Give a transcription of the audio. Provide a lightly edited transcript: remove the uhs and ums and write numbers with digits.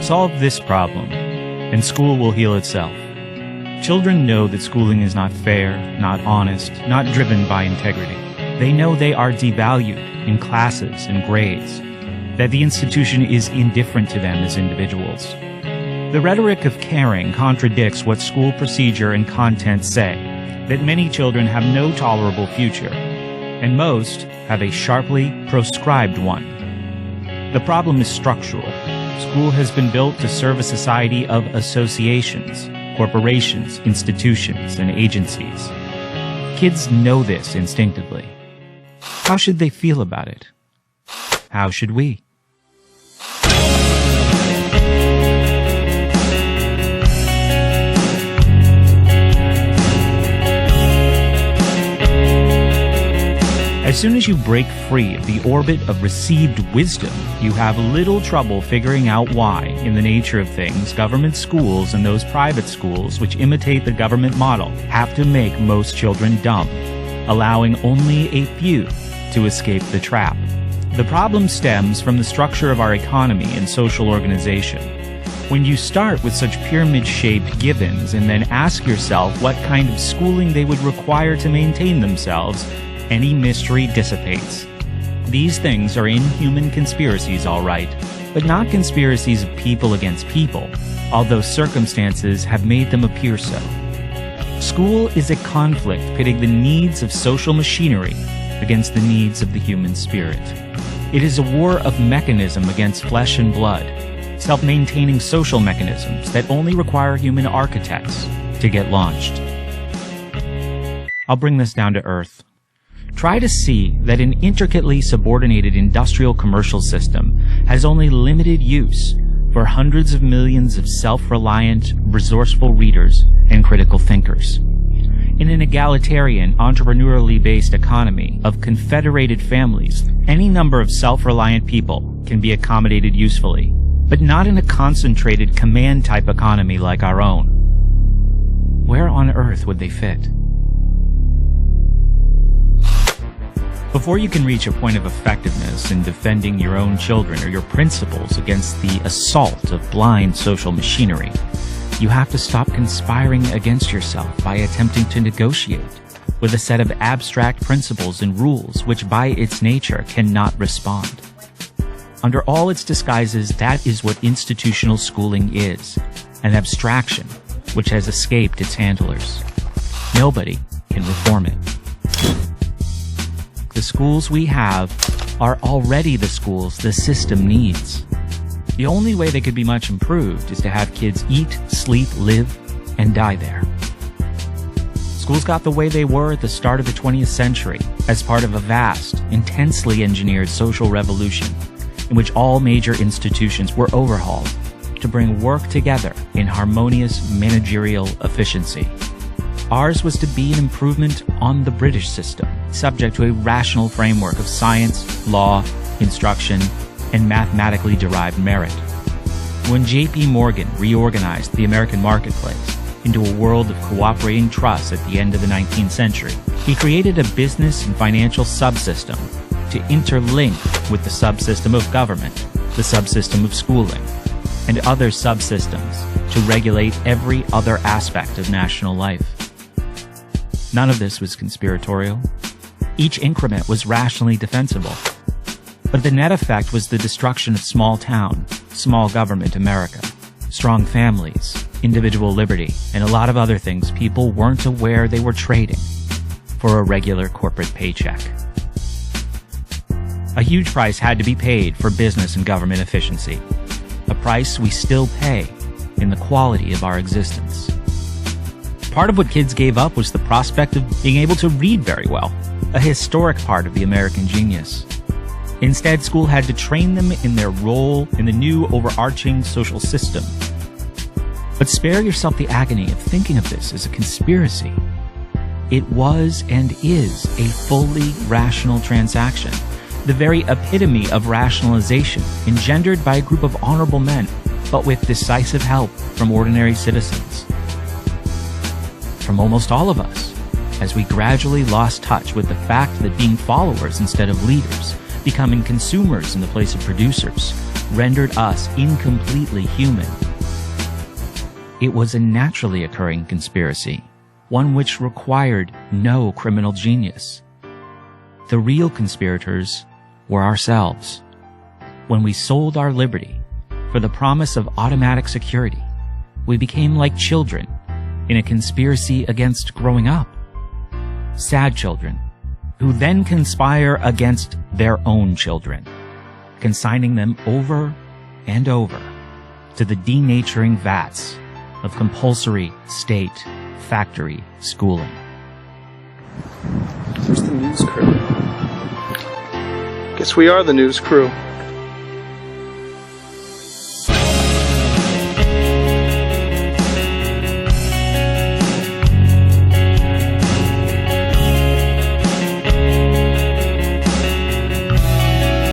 Solve this problem, and school will heal itself. Children know that schooling is not fair, not honest, not driven by integrity. They know they are devalued in classes and grades, that the institution is indifferent to them as individuals. The rhetoric of caring contradicts what school procedure and content say, that many children have no tolerable future, and most have a sharply proscribed one. The problem is structural. School has been built to serve a society of associations, corporations, institutions, and agencies. Kids know this instinctively. How should they feel about it? How should we? As soon as you break free of the orbit of received wisdom, you have little trouble figuring out why, in the nature of things, government schools and those private schools which imitate the government model have to make most children dumb, allowing only a few to escape the trap. The problem stems from the structure of our economy and social organization. When you start with such pyramid-shaped givens and then ask yourself what kind of schooling they would require to maintain themselves, any mystery dissipates. These things are inhuman conspiracies, all right, but not conspiracies of people against people, although circumstances have made them appear so. School is a conflict pitting the needs of social machinery against the needs of the human spirit. It is a war of mechanism against flesh and blood, self-maintaining social mechanisms that only require human architects to get launched. I'll bring this down to earth. Try to see that an intricately subordinated industrial commercial system has only limited use for hundreds of millions of self-reliant, resourceful readers and critical thinkers. In an egalitarian, entrepreneurially based economy of confederated families, any number of self-reliant people can be accommodated usefully, but not in a concentrated command-type economy like our own. Where on earth would they fit? Before you can reach a point of effectiveness in defending your own children or your principles against the assault of blind social machinery, you have to stop conspiring against yourself by attempting to negotiate with a set of abstract principles and rules which by its nature cannot respond. Under all its disguises, that is what institutional schooling is, an abstraction which has escaped its handlers. Nobody can reform it. The schools we have are already the schools the system needs. The only way they could be much improved is to have kids eat, sleep, live, and die there. Schools got the way they were at the start of the 20th century as part of a vast, intensely engineered social revolution in which all major institutions were overhauled to bring work together in harmonious managerial efficiency. Ours was to be an improvement on the British system, subject to a rational framework of science, law, instruction, and mathematically derived merit. When J.P. Morgan reorganized the American marketplace into a world of cooperating trusts at the end of the 19th century, he created a business and financial subsystem to interlink with the subsystem of government, the subsystem of schooling, and other subsystems to regulate every other aspect of national life. None of this was conspiratorial. Each increment was rationally defensible. But the net effect was the destruction of small town, small government America, strong families, individual liberty, and a lot of other things people weren't aware they were trading for a regular corporate paycheck. A huge price had to be paid for business and government efficiency, a price we still pay in the quality of our existence. Part of what kids gave up was the prospect of being able to read very well, a historic part of the American genius. Instead, school had to train them in their role in the new overarching social system. But spare yourself the agony of thinking of this as a conspiracy. It was and is a fully rational transaction, the very epitome of rationalization engendered by a group of honorable men, but with decisive help from ordinary citizens. From almost all of us, as we gradually lost touch with the fact that being followers instead of leaders becoming consumers in the place of producers, rendered us incompletely human. It was a naturally occurring conspiracy, one which required no criminal genius. The real conspirators were ourselves. When we sold our liberty for the promise of automatic security, we became like children in a conspiracy against growing up. Sad children who then conspire against their own children, consigning them over and over to the denaturing vats of compulsory state factory schooling. Where's the news crew? Guess we are the news crew.